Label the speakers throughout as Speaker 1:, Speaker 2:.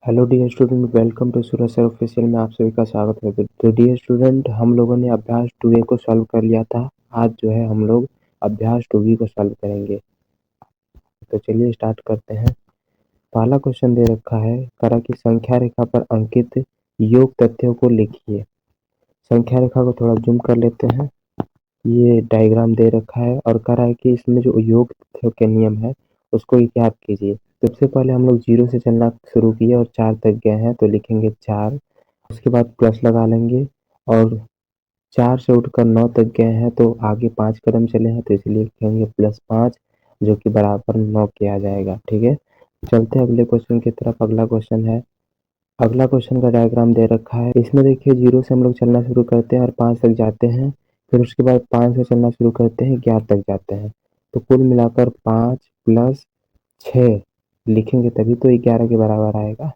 Speaker 1: Hello dear student, welcome to Suraj sir official में आप सभी का स्वागत है। तो डियर स्टूडेंट, हम लोगों ने अभ्यास 2A को सॉल्व कर लिया था। आज जो है हम लोग अभ्यास 2B को सॉल्व करेंगे। तो चलिए स्टार्ट करते हैं। पहला क्वेश्चन दे रखा है, करा की संख्या रेखा पर अंकित योग तथ्यों को लिखिए। संख्या रेखा को थोड़ा जूम कर लेते हैं। ये डायग्राम दे रखा है और कह रहा है कि इसमें जो योग तथ्यों के नियम है उसको याद कीजिए। सबसे पहले हम लोग 0 से चलना शुरू किए और 4 तक गए हैं तो लिखेंगे 4। उसके बाद प्लस लगा लेंगे और 4 से उठकर 9 तक गए हैं तो आगे 5 कदम चले हैं तो इसलिए लिखेंगे +5 जो कि बराबर 9 के आ जाएगा। ठीक है, चलते हैं अगले क्वेश्चन की तरफ। अगला क्वेश्चन का डायग्राम दे रखा है। इसमें देखिए 0 से हम लोग चलना शुरू करते हैं और 5 तक जाते हैं। फिर उसके बाद 5 से चलना शुरू करते हैं, 11 तक जाते हैं। तो कुल मिलाकर 5 + 6 लिखेंगे तभी तो 11 के बराबर आएगा।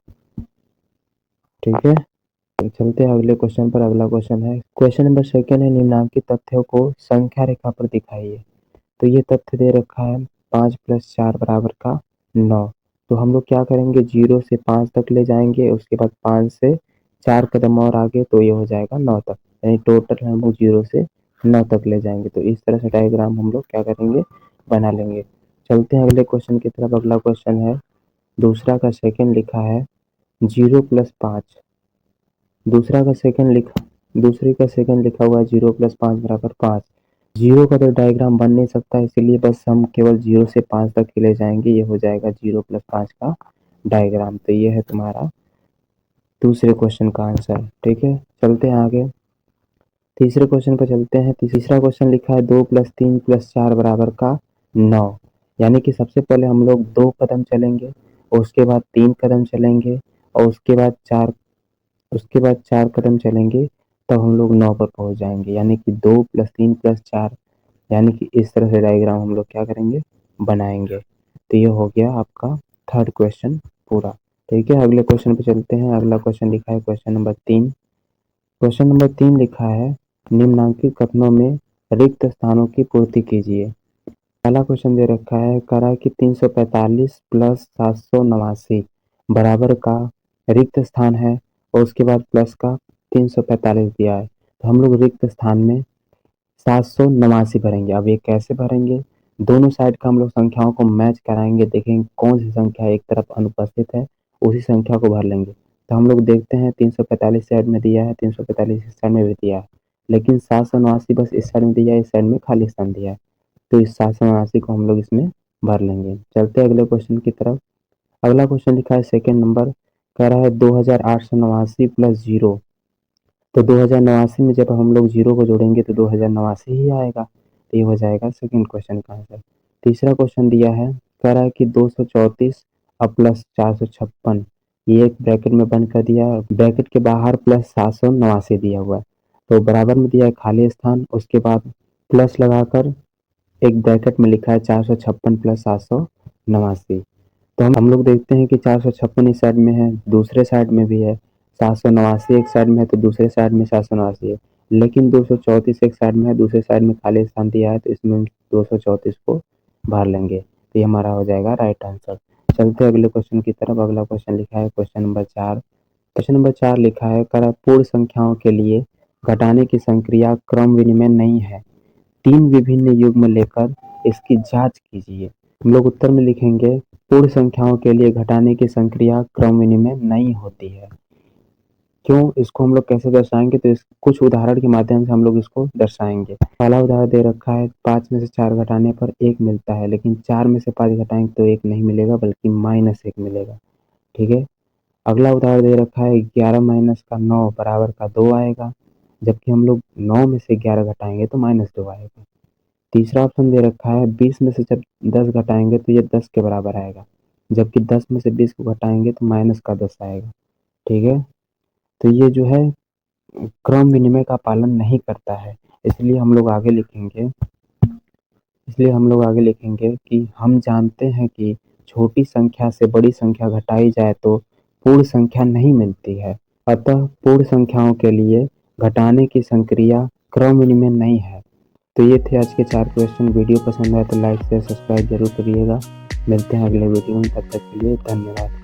Speaker 1: ठीक है, तो चलते हैं अगले क्वेश्चन पर। अगला क्वेश्चन है, क्वेश्चन नंबर 2 है, निम्नलिखित तथ्यों को संख्या रेखा पर दिखाइए। तो ये तथ्य दे रखा है 5 + 4 बराबर का 9। तो हम लोग क्या करेंगे, 0 से 5 तक ले जाएंगे, उसके बाद 5 से 4 कदम और आगे तो ये हो जाएगा 9 तक। यानी टोटल हम लोग 0 से 9 तक ले जाएंगे। तो इस तरह से डायग्राम हम लोग क्या करेंगे, बना लेंगे। चलते हैं अगले क्वेश्चन की तरफ। अगला क्वेश्चन है, दूसरा का सेकंड लिखा है 0 + 5। दूसरे का सेकंड लिखा हुआ है 0 + 5 बराबर 5। 0 का तो डायग्राम बन नहीं सकता, इसीलिए बस हम केवल 0 से 5 तक ही ले जाएंगे। ये हो जाएगा 0 + 5 का डायग्राम। तो ये है तुम्हारा दूसरे क्वेश्चन का आंसर। ठीक है, चलते हैं आगे। तीसरे क्वेश्चन पर चलते हैं। तीसरा क्वेश्चन लिखा है 2 + 3 + 4 बराबर का 9। यानी कि सबसे पहले हम लोग 2 कदम चलेंगे और उसके बाद 3 कदम चलेंगे और उसके बाद 4 कदम चलेंगे, तब हम लोग 9 पर पहुंच जाएंगे। यानी कि 2 + 3 + 4, यानी कि इस तरह से डायग्राम हम लोग क्या करेंगे, बनाएंगे। तो ये हो गया आपका थर्ड क्वेश्चन पूरा। ठीक है, अगले क्वेश्चन पे चलते हैं। अगला क्वेश्चन लिखा है क्वेश्चन नंबर 3। क्वेश्चन नंबर 3 लिखा है, निम्नलिखित कथनों में रिक्त स्थानों की पूर्ति कीजिए। पहला क्वेश्चन दे रखा है, करा कि 345 + 789 बराबर का रिक्त स्थान है और उसके बाद प्लस का 345 दिया है। तो हम लोग रिक्त स्थान में 789 भरेंगे। अब ये कैसे भरेंगे, दोनों साइड का हम लोग संख्याओं को मैच कराएंगे, देखेंगे कौन सी संख्या एक तरफ अनुपस्थित है, उसी संख्या को भर लेंगे। तो हम लोग देखते हैं 345 साइड में दिया है, 345 इस साइड में भी दिया है, लेकिन 789 बस इस साइड में दिया है, इस साइड में खाली स्थान दिया है। तो इस 789 को हम लोग इसमें भर लेंगे। चलते हैं अगले क्वेश्चन की तरफ। अगला क्वेश्चन लिखा है सेकंड नंबर, कह रहा है 2889 + 0। तो 2089 में जब हम लोग 0 को जोड़ेंगे तो 2089 ही आएगा। तो ये हो जाएगा सेकंड क्वेश्चन का आंसर। तीसरा क्वेश्चन दिया है, कह रहा है कि 234 और प्लस 456, ये एक ब्रैकेट में बंद कर दिया है, ब्रैकेट के बाहर प्लस 789 दिया हुआ है। तो बराबर में दिया है खाली स्थान, उसके बाद प्लस लगाकर एक ब्रैकेट में लिखा है 456 + 789। तो हम लोग देखते हैं कि 456 इस साइड में है, दूसरे साइड में भी है, 789 एक साइड में है तो दूसरे साइड में 789 है, लेकिन 234 एक साइड में है, दूसरे साइड में खाली स्थान दिया है, तो इसमें हम 234 को भर लेंगे। तो ये हमारा हो जाएगा राइट आंसर। चलते हैं अगले क्वेश्चन की तरफ। अगला क्वेश्चन लिखा है क्वेश्चन नंबर 4। क्वेश्चन नंबर 4 लिखा है, पूर्ण संख्याओं के लिए घटाने की संक्रिया क्रम विनिमय नहीं है, 3 विभिन्न युग्म लेकर इसकी जांच कीजिए। हम लोग उत्तर में लिखेंगे, पूर्ण संख्याओं के लिए घटाने की संक्रिया क्रम विनिमय नहीं होती है। क्यों, इसको हम लोग कैसे दर्शाएंगे, तो इस कुछ उदाहरण के माध्यम से हम लोग इसको दर्शाएंगे। पहला उदाहरण दे रखा है, 5 में से 4 घटाने पर 1 मिलता है, लेकिन 4 में से 5 घटाएंगे तो 1 नहीं मिलेगा बल्कि -1 मिलेगा। ठीक है, अगला उदाहरण दे रखा है, 11 - 9 बराबर का 2 आएगा, जबकि हम लोग 9 में से 11 घटाएंगे तो -2 आएगा। तीसरा ऑप्शन दे रखा है, 20 में से जब 10 घटाएंगे तो ये 10 के बराबर आएगा, जबकि 10 में से 20 को घटाएंगे तो -10 आएगा। ठीक है, तो ये जो है क्रम विनिमय का पालन नहीं करता है, इसलिए हम लोग आगे लिखेंगे कि हम जानते हैं कि छोटी संख्या से बड़ी संख्या घटाई जाए तो पूर्ण संख्या नहीं मिलती है, अतः पूर्ण संख्याओं के लिए घटाने की संक्रिया क्रम विनिमय नहीं है। तो ये थे आज के 4 क्वेश्चन। वीडियो पसंद आए तो लाइक शेयर सब्सक्राइब जरूर करिएगा। मिलते हैं अगले वीडियो में, तब तक के लिए धन्यवाद।